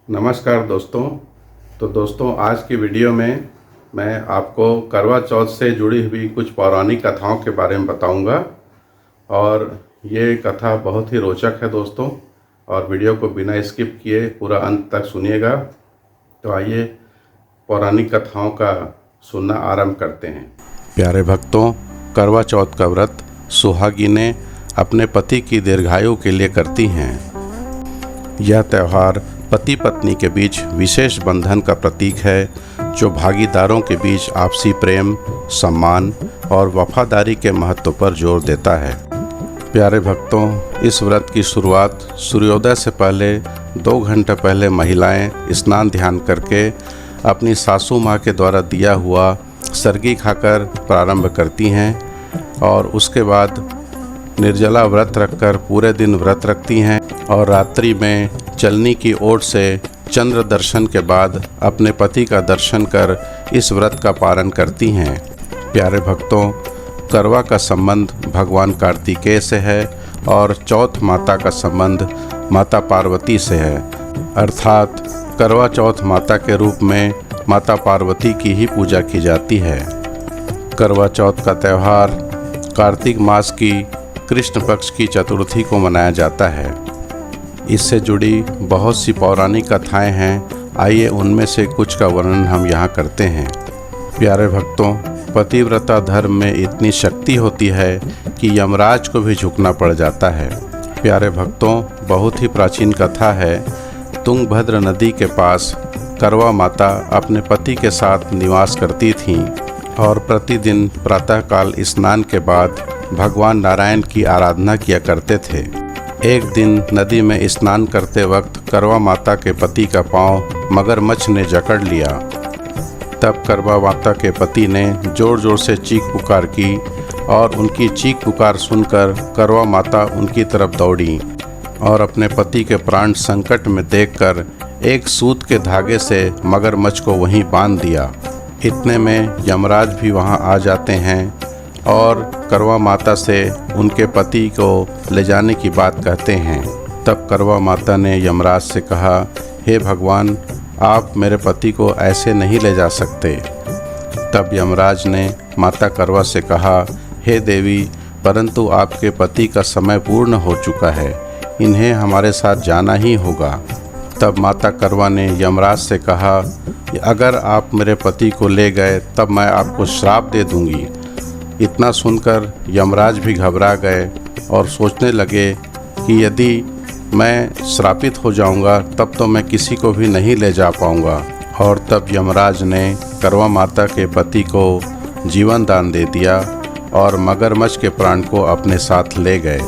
नमस्कार दोस्तों। तो दोस्तों, आज की वीडियो में मैं आपको करवा चौथ से जुड़ी हुई कुछ पौराणिक कथाओं के बारे में बताऊंगा और ये कथा बहुत ही रोचक है दोस्तों, और वीडियो को बिना स्किप किए पूरा अंत तक सुनिएगा। तो आइए पौराणिक कथाओं का सुनना आरंभ करते हैं। प्यारे भक्तों, करवा चौथ का व्रत सुहागिनें अपने पति की दीर्घायु के लिए करती हैं। यह त्यौहार पति पत्नी के बीच विशेष बंधन का प्रतीक है, जो भागीदारों के बीच आपसी प्रेम, सम्मान और वफादारी के महत्व पर जोर देता है। प्यारे भक्तों, इस व्रत की शुरुआत सूर्योदय से पहले 2 घंटे पहले महिलाएं स्नान ध्यान करके अपनी सासू माँ के द्वारा दिया हुआ सरगी खाकर प्रारंभ करती हैं और उसके बाद निर्जला व्रत रखकर पूरे दिन व्रत रखती हैं और रात्रि में चलनी की ओट से चंद्र दर्शन के बाद अपने पति का दर्शन कर इस व्रत का पालन करती हैं। प्यारे भक्तों, करवा का संबंध भगवान कार्तिकेय से है और चौथ माता का संबंध माता पार्वती से है, अर्थात करवा चौथ माता के रूप में माता पार्वती की ही पूजा की जाती है। करवा चौथ का त्यौहार कार्तिक मास की कृष्ण पक्ष की चतुर्थी को मनाया जाता है। इससे जुड़ी बहुत सी पौराणिक कथाएं हैं। आइए उनमें से कुछ का वर्णन हम यहाँ करते हैं। प्यारे भक्तों, पतिव्रता धर्म में इतनी शक्ति होती है कि यमराज को भी झुकना पड़ जाता है। प्यारे भक्तों, बहुत ही प्राचीन कथा है। तुंगभद्र नदी के पास करवा माता अपने पति के साथ निवास करती थीं और प्रतिदिन प्रातःकाल स्नान के बाद भगवान नारायण की आराधना किया करते थे। एक दिन नदी में स्नान करते वक्त करवा माता के पति का पांव मगरमच्छ ने जकड़ लिया। तब करवा माता के पति ने जोर जोर से चीख पुकार की और उनकी चीख पुकार सुनकर करवा माता उनकी तरफ दौड़ी और अपने पति के प्राण संकट में देखकर एक सूत के धागे से मगरमच्छ को वहीं बांध दिया। इतने में यमराज भी वहां आ जाते हैं और करवा माता से उनके पति को ले जाने की बात कहते हैं। तब करवा माता ने यमराज से कहा, हे भगवान, आप मेरे पति को ऐसे नहीं ले जा सकते। तब यमराज ने माता करवा से कहा, हे देवी, परंतु आपके पति का समय पूर्ण हो चुका है, इन्हें हमारे साथ जाना ही होगा। तब माता करवा ने यमराज से कहा, अगर आप मेरे पति को ले गए तब मैं आपको श्राप दे दूंगी। इतना सुनकर यमराज भी घबरा गए और सोचने लगे कि यदि मैं श्रापित हो जाऊंगा तब तो मैं किसी को भी नहीं ले जा पाऊंगा। और तब यमराज ने करवा माता के पति को जीवन दान दे दिया और मगरमच्छ के प्राण को अपने साथ ले गए।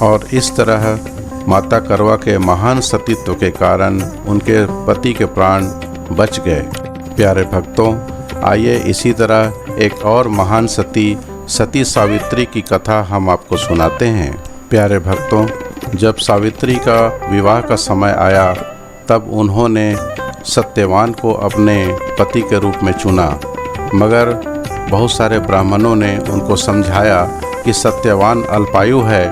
और इस तरह माता करवा के महान सतीत्व के कारण उनके पति के प्राण बच गए। प्यारे भक्तों, आइए इसी तरह एक और महान सती सावित्री की कथा हम आपको सुनाते हैं। प्यारे भक्तों, जब सावित्री का विवाह का समय आया तब उन्होंने सत्यवान को अपने पति के रूप में चुना, मगर बहुत सारे ब्राह्मणों ने उनको समझाया कि सत्यवान अल्पायु है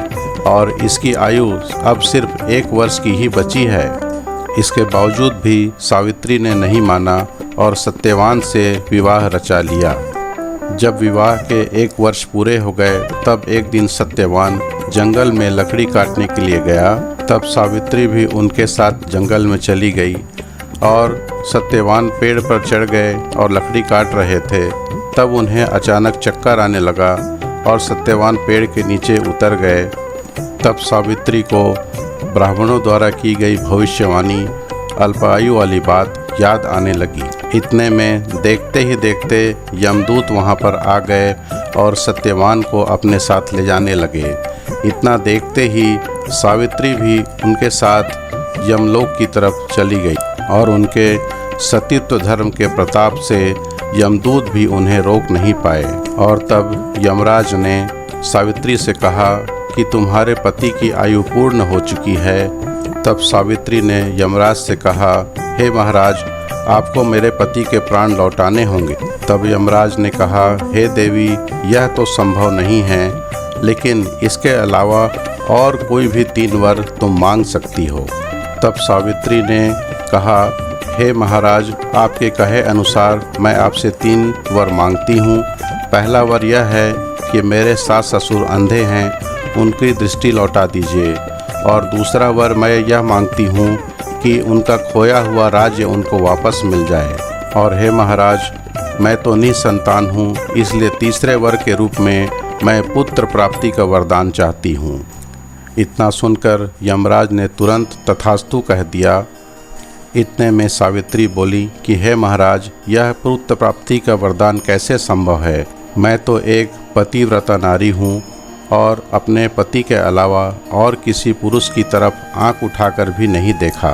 और इसकी आयु अब सिर्फ 1 वर्ष की ही बची है। इसके बावजूद भी सावित्री ने नहीं माना और सत्यवान से विवाह रचा लिया। जब विवाह के 1 वर्ष पूरे हो गए तब एक दिन सत्यवान जंगल में लकड़ी काटने के लिए गया। तब सावित्री भी उनके साथ जंगल में चली गई और सत्यवान पेड़ पर चढ़ गए और लकड़ी काट रहे थे। तब उन्हें अचानक चक्कर आने लगा और सत्यवान पेड़ के नीचे उतर गए। तब सावित्री को ब्राह्मणों द्वारा की गई भविष्यवाणी, अल्पायु वाली बात याद आने लगी। इतने में देखते ही देखते यमदूत वहां पर आ गए और सत्यवान को अपने साथ ले जाने लगे। इतना देखते ही सावित्री भी उनके साथ यमलोक की तरफ चली गई और उनके सतीत्व धर्म के प्रताप से यमदूत भी उन्हें रोक नहीं पाए। और तब यमराज ने सावित्री से कहा कि तुम्हारे पति की आयु पूर्ण हो चुकी है। तब सावित्री ने यमराज से कहा, हे महाराज, आपको मेरे पति के प्राण लौटाने होंगे। तब यमराज ने कहा, हे देवी, यह तो संभव नहीं है, लेकिन इसके अलावा और कोई भी 3 वर तुम मांग सकती हो। तब सावित्री ने कहा, हे महाराज, आपके कहे अनुसार मैं आपसे 3 वर मांगती हूँ। पहला वर यह है कि मेरे सास ससुर अंधे हैं, उनकी दृष्टि लौटा दीजिए। और दूसरा वर मैं यह मांगती हूँ कि उनका खोया हुआ राज्य उनको वापस मिल जाए। और हे महाराज, मैं तो निसंतान हूँ, इसलिए तीसरे वर के रूप में मैं पुत्र प्राप्ति का वरदान चाहती हूँ। इतना सुनकर यमराज ने तुरंत तथास्तु कह दिया। इतने में सावित्री बोली कि हे महाराज, यह पुत्र प्राप्ति का वरदान कैसे संभव है? मैं तो एक पतिव्रता नारी हूँ और अपने पति के अलावा और किसी पुरुष की तरफ आंख उठाकर भी नहीं देखा।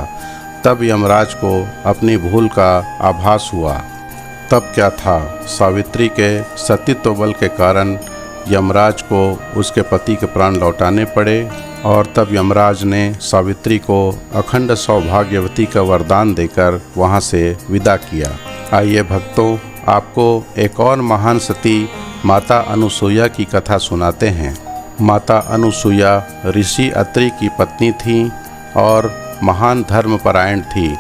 तब यमराज को अपनी भूल का आभास हुआ। तब क्या था, सावित्री के सतीत्व बल के कारण यमराज को उसके पति के प्राण लौटाने पड़े। और तब यमराज ने सावित्री को अखंड सौभाग्यवती का वरदान देकर वहाँ से विदा किया। आइए भक्तों, आपको एक और महान सती माता अनुसुईया की कथा सुनाते हैं। माता अनुसुईया ऋषि अत्रि की पत्नी थी और महान धर्मपरायण थी।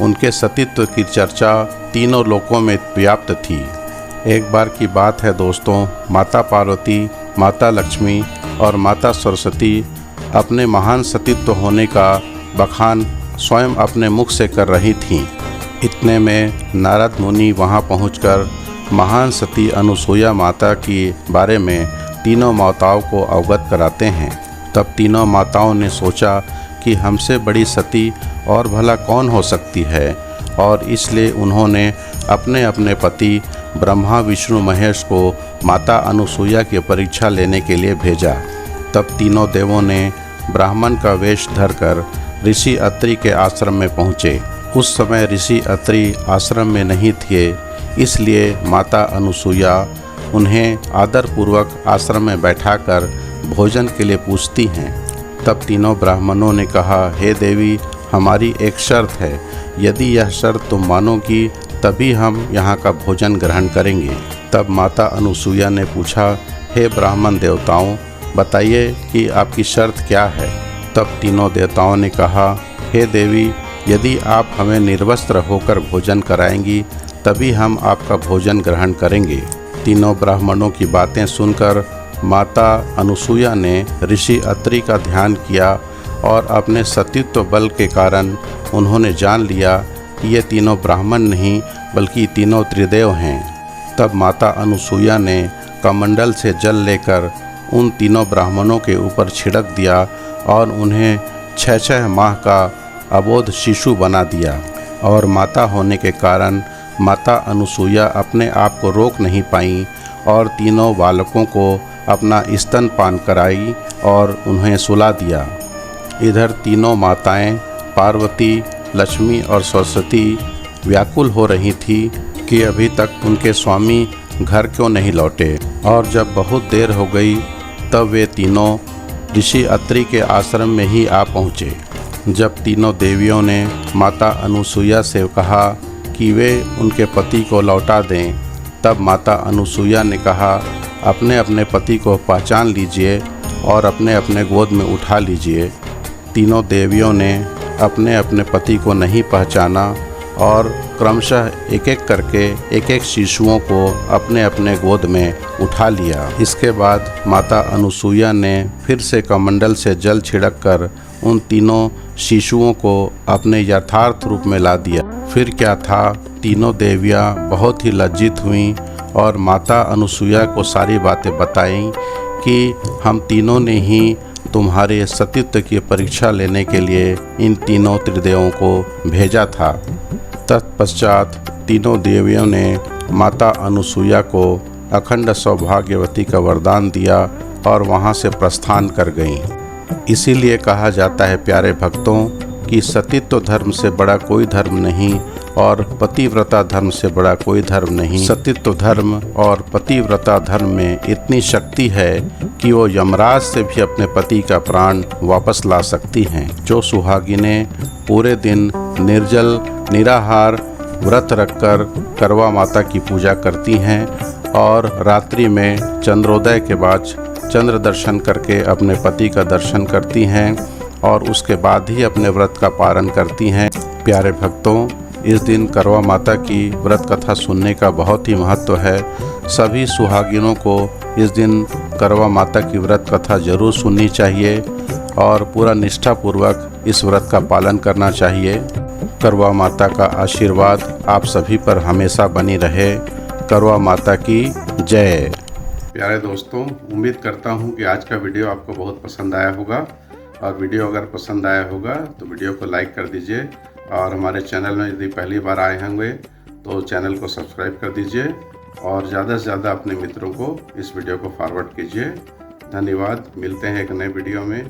उनके सतीत्व की चर्चा तीनों लोकों में व्याप्त थी। एक बार की बात है दोस्तों, माता पार्वती, माता लक्ष्मी और माता सरस्वती अपने महान सतीत्व होने का बखान स्वयं अपने मुख से कर रही थीं। इतने में नारद मुनि वहां पहुंचकर महान सती अनुसुईया माता के बारे में तीनों माताओं को अवगत कराते हैं। तब तीनों माताओं ने सोचा कि हमसे बड़ी सती और भला कौन हो सकती है, और इसलिए उन्होंने अपने अपने पति ब्रह्मा विष्णु महेश को माता अनुसुईया की परीक्षा लेने के लिए भेजा। तब तीनों देवों ने ब्राह्मण का वेश धरकर ऋषि अत्रि के आश्रम में पहुँचे। उस समय ऋषि अत्रि आश्रम में नहीं थे, इसलिए माता अनुसुईया उन्हें आदरपूर्वक आश्रम में बैठाकर भोजन के लिए पूछती हैं। तब तीनों ब्राह्मणों ने कहा, हे देवी, हमारी एक शर्त है, यदि यह शर्त तुम मानोगी तभी हम यहाँ का भोजन ग्रहण करेंगे। तब माता अनुसुईया ने पूछा, हे ब्राह्मण देवताओं, बताइए कि आपकी शर्त क्या है। तब तीनों देवताओं ने कहा, हे देवी, यदि आप हमें निर्वस्त्र होकर भोजन कराएंगी तभी हम आपका भोजन ग्रहण करेंगे। तीनों ब्राह्मणों की बातें सुनकर माता अनुसुईया ने ऋषि अत्रि का ध्यान किया और अपने सतीत्व बल के कारण उन्होंने जान लिया कि ये तीनों ब्राह्मण नहीं बल्कि तीनों त्रिदेव हैं। तब माता अनुसुईया ने कमंडल से जल लेकर उन तीनों ब्राह्मणों के ऊपर छिड़क दिया और उन्हें 6 माह का अबोध शिशु बना दिया। और माता होने के कारण माता अनुसुईया अपने आप को रोक नहीं पाई और तीनों बालकों को अपना स्तनपान कराई और उन्हें सुला दिया। इधर तीनों माताएं पार्वती, लक्ष्मी और सरस्वती व्याकुल हो रही थी कि अभी तक उनके स्वामी घर क्यों नहीं लौटे। और जब बहुत देर हो गई तब वे तीनों ऋषि अत्रि के आश्रम में ही आ पहुँचे। जब तीनों देवियों ने माता अनुसुईया से कहा कि वे उनके पति को लौटा दें, तब माता अनुसुईया ने कहा, अपने अपने पति को पहचान लीजिए और अपने अपने गोद में उठा लीजिए। तीनों देवियों ने अपने अपने पति को नहीं पहचाना और क्रमशः एक एक करके एक एक शिशुओं को अपने अपने गोद में उठा लिया। इसके बाद माता अनुसुईया ने फिर से कमंडल से जल छिड़ककर उन तीनों शिशुओं को अपने यथार्थ रूप में ला दिया। फिर क्या था, तीनों देवियाँ बहुत ही लज्जित हुईं और माता अनुसुईया को सारी बातें बताईं कि हम तीनों ने ही तुम्हारे सतीत्व की परीक्षा लेने के लिए इन तीनों त्रिदेवों को भेजा था। तत्पश्चात तीनों देवियों ने माता अनुसुईया को अखंड सौभाग्यवती का वरदान दिया और वहाँ से प्रस्थान कर गईं। इसीलिए कहा जाता है प्यारे भक्तों कि सतीत्व धर्म से बड़ा कोई धर्म नहीं और पतिव्रता धर्म से बड़ा कोई धर्म नहीं। सतीत्व धर्म और पतिव्रता धर्म में इतनी शक्ति है कि वो यमराज से भी अपने पति का प्राण वापस ला सकती हैं। जो सुहागिनें पूरे दिन निर्जल निराहार व्रत रखकर करवा माता की पूजा करती हैं और रात्रि में चंद्रोदय के बाद चंद्र दर्शन करके अपने पति का दर्शन करती हैं और उसके बाद ही अपने व्रत का पालन करती हैं। प्यारे भक्तों, इस दिन करवा माता की व्रत कथा सुनने का बहुत ही महत्व है। सभी सुहागिनों को इस दिन करवा माता की व्रत कथा जरूर सुननी चाहिए और पूरा निष्ठापूर्वक इस व्रत का पालन करना चाहिए। करवा माता का आशीर्वाद आप सभी पर हमेशा बनी रहे। करवा माता की जय। प्यारे दोस्तों, उम्मीद करता हूँ कि आज का वीडियो आपको बहुत पसंद आया होगा, और वीडियो अगर पसंद आया होगा तो वीडियो को लाइक कर दीजिए, और हमारे चैनल में यदि पहली बार आए होंगे तो चैनल को सब्सक्राइब कर दीजिए, और ज़्यादा से ज़्यादा अपने मित्रों को इस वीडियो को फॉरवर्ड कीजिए। धन्यवाद। मिलते हैं एक नए वीडियो में।